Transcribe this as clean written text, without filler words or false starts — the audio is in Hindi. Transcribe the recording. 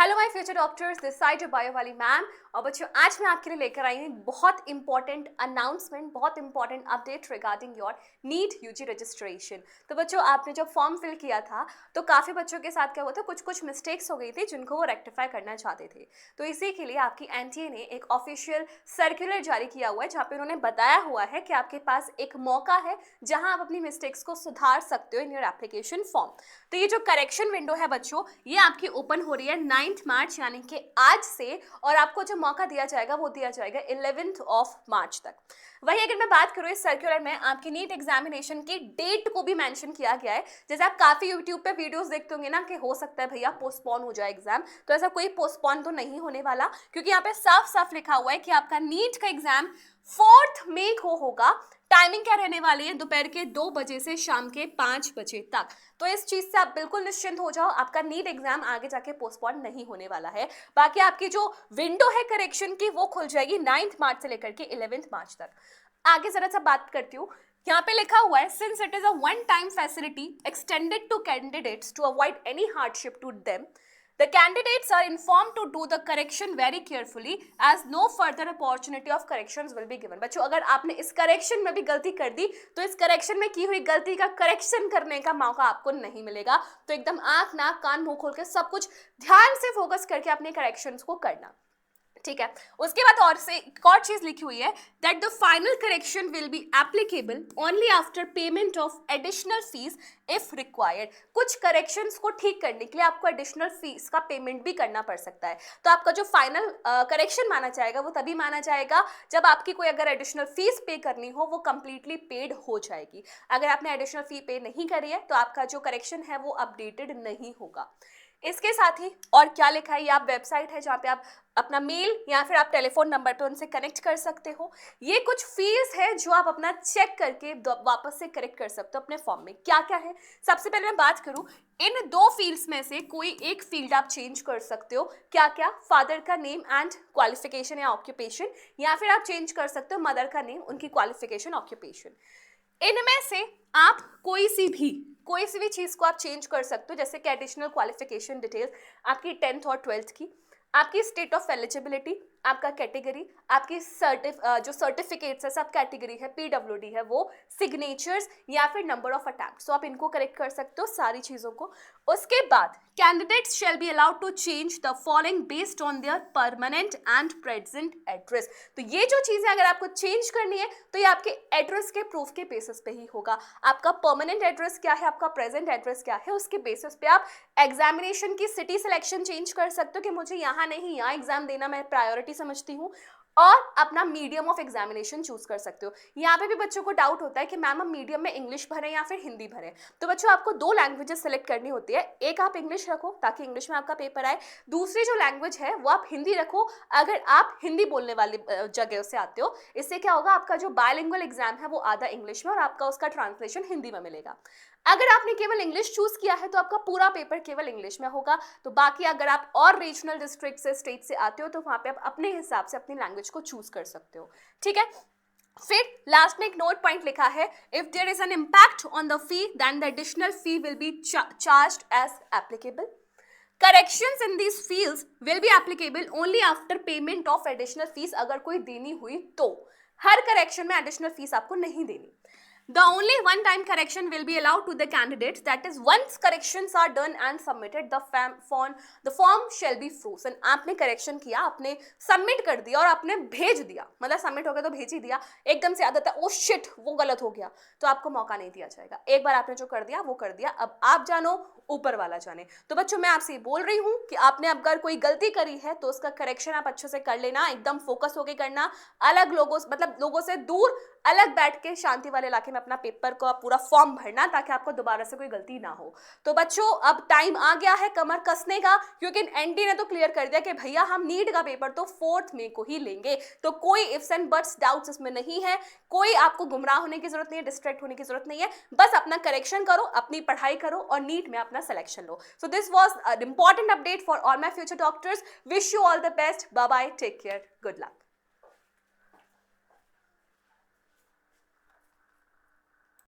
Hello my future doctors, this side bio वाली मैम। और बच्चों, आज मैं आपके लिए लेकर आई हूँ बहुत इंपॉर्टेंट अनाउंसमेंट, बहुत important update regarding your NEET UG registration. तो बच्चों, आपने जब फॉर्म फिल किया था तो काफ़ी बच्चों के साथ क्या हुआ था, कुछ मिस्टेक्स हो गई थी जिनको वो रेक्टिफाई करना चाहते थे। तो इसी के लिए आपकी एनटीए ने एक ऑफिशियल सर्कुलर जारी किया हुआ है जहाँ पे उन्होंने बताया हुआ है कि आपके पास एक मौका है जहाँ आप अपनी मिस्टेक्स को सुधार सकते हो इन योर एप्लीकेशन फॉर्म। तो ये जो करेक्शन विंडो है बच्चों, ये आपकी ओपन हो रही है 9 मार्च यानी कि आज से, और आपको जो मौका दिया जाएगा वो दिया जाएगा 11 मार्च तक। वही अगर मैं बात करूँ इस सर्कुलर में, आपकी नीट एग्जामिनेशन की डेट को भी मेंशन किया गया है। जैसे आप काफी यूट्यूब पे वीडियोस देखते होंगे ना कि हो सकता है भैया पोस्टपोन हो जाए एग्जाम, तो ऐसा कोई पोस्टपोन तो नहीं होने वाला, क्योंकि यहाँ पे साफ साफ लिखा हुआ है कि आपका नीट का एग्जाम 4 मई को होगा। टाइमिंग क्या रहने वाली है, दोपहर के 2 बजे से शाम के 5 बजे तक। तो इस चीज से आप बिल्कुल निश्चिंत हो जाओ, आपका नीट एग्जाम आगे जाके पोस्टपोन नहीं होने वाला है। बाकी आपकी जो विंडो है करेक्शन की वो खुल जाएगी 9 मार्च से लेकर के 11 मार्च तक। आगे जरा सा बात करती हूँ। यहाँ पे लिखा हुआ है, since it is a one time facility extended to candidates to avoid any hardship to them, the candidates are informed to do the correction very carefully as no further opportunity of corrections will be given। बच्चों, अगर आपने इस करेक्शन में भी गलती कर दी तो इस करेक्शन में की हुई गलती का करेक्शन करने का मौका आपको नहीं मिलेगा। तो एकदम आंख नाक कान मुंह खोल के सब कुछ ध्यान से फोकस करके अपने करेक्शंस को करना, ठीक है। उसके बाद और से एक और चीज लिखी हुई है, that the final correction will be applicable only after payment of additional fees if required. कुछ करेक्शंस को ठीक करने के लिए आपको एडिशनल फीस का पेमेंट भी करना पड़ सकता है। तो आपका जो फाइनल करेक्शन माना जाएगा वो तभी माना जाएगा जब आपकी कोई अगर एडिशनल फीस पे करनी हो वो कंप्लीटली पेड हो जाएगी। अगर आपने एडिशनल फी पे नहीं करी है तो आपका जो करेक्शन है वो अपडेटेड नहीं होगा। इसके साथ ही और क्या लिखा है, ये आप वेबसाइट है जहाँ पे आप अपना मेल या फिर आप टेलीफोन नंबर पे उनसे कनेक्ट कर सकते हो। ये कुछ फील्ड्स है जो आप अपना चेक करके वापस से करेक्ट कर सकते हो अपने फॉर्म में। क्या क्या है, सबसे पहले मैं बात करूं, इन 2 फील्ड्स में से कोई एक फील्ड आप चेंज कर सकते हो। क्या क्या, फादर का नेम एंड क्वालिफिकेशन या ऑक्यूपेशन, या फिर आप चेंज कर सकते हो मदर का नेम, उनकी क्वालिफिकेशन, ऑक्यूपेशन। इनमें से आप कोई सी भी चीज को आप चेंज कर सकते हो, जैसे कि एडिशनल क्वालिफिकेशन डिटेल्स आपकी 10th और 12th की, आपकी स्टेट ऑफ एलिजिबिलिटी, आपका कैटेगरी, आपकी जो सर्टिफिकेट्स है सब कैटेगरी है, पीडब्ल्यूडी है वो, सिग्नेचर्स या फिर नंबर ऑफ अटैम्प्ट्स। तो आप इनको करेक्ट कर सकते हो सारी चीजों को। उसके बाद candidates shall be allowed to change the following based on their permanent and present address. तो ये जो चीजें अगर आपको चेंज करनी है तो ये आपके एड्रेस के प्रूफ के बेसिस पे ही होगा। आपका परमानेंट एड्रेस क्या है, आपका प्रेजेंट एड्रेस क्या है, उसके बेसिस पे आप एग्जामिनेशन की सिटी सिलेक्शन चेंज कर सकते हो कि मुझे यहाँ नहीं यहाँ एग्जाम देना मैं प्रायोरिटी समझती हूँ, और अपना मीडियम ऑफ एग्जामिनेशन चूज कर सकते हो। यहाँ पे भी बच्चों को डाउट होता है कि मैम हम मीडियम में इंग्लिश भरें या फिर हिंदी भरें। तो बच्चों, आपको 2 लैंग्वेजेस सेलेक्ट करनी होती है। एक आप इंग्लिश रखो ताकि इंग्लिश में आपका पेपर आए, दूसरी जो लैंग्वेज है वो आप हिंदी रखो अगर आप हिंदी बोलने वाली जगह से आते हो। इससे क्या होगा, आपका जो बायलिंगुअल एग्जाम है वो आधा इंग्लिश में और आपका उसका ट्रांसलेशन हिंदी में मिलेगा। अगर आपने केवल इंग्लिश चूज किया है तो आपका पूरा पेपर केवल इंग्लिश में होगा। तो बाकी अगर आप और रीजनल डिस्ट्रिक्ट से, स्टेट से आते हो तो वहां पे आप अपने हिसाब से अपनी लैंग्वेज को चूज कर सकते हो, ठीक है। फिर लास्ट में एक नोट पॉइंट लिखा है, if there is an impact on the fee then the additional fee will be charged as applicable. Corrections in these fields will be applicable only after payment of additional fees। अगर कोई देनी हुई तो हर करेक्शन में एडिशनल फीस आपको नहीं देनी। The only one-time correction will be allowed to the candidates. That is, once corrections are done and submitted, the form shall be frozen। आपने करेक्शन किया, आपने सबमिट कर दिया और आपने भेज दिया, मतलब सबमिट हो गया तो भेज ही दिया, एकदम से याद आता है ओ शिट वो गलत हो गया, तो आपको मौका नहीं दिया जाएगा। एक बार आपने जो कर दिया वो कर दिया, अब आप जानो ऊपर वाला जाने। तो बच्चों, मैं आपसे बोल रही हूँ कि आपने अगर कोई गलती करी है तो उसका करेक्शन आप अच्छे से कर लेना, एकदम फोकस होके करना, अलग लोगों से दूर, अलग बैठ के शांति वाले इलाके में अपना पेपर को पूरा फॉर्म भरना, ताकि आपको दोबारा से कोई गलती ना हो। तो बच्चों, अब टाइम आ गया है कमर कसने का, क्योंकि एनटी ने तो क्लियर कर दिया कि भैया हम नीट का पेपर तो 4 मई को ही लेंगे। तो कोई इफ्स एंड बट्स डाउट्स इसमें नहीं है, कोई आपको गुमराह होने की जरूरत नहीं है, डिस्ट्रैक्ट होने की जरूरत नहीं है। बस अपना करेक्शन करो, अपनी पढ़ाई करो और नीट में अपना सिलेक्शन लो। So this was an important update for all my future doctors. Wish you all the best, bye bye, take care, good luck.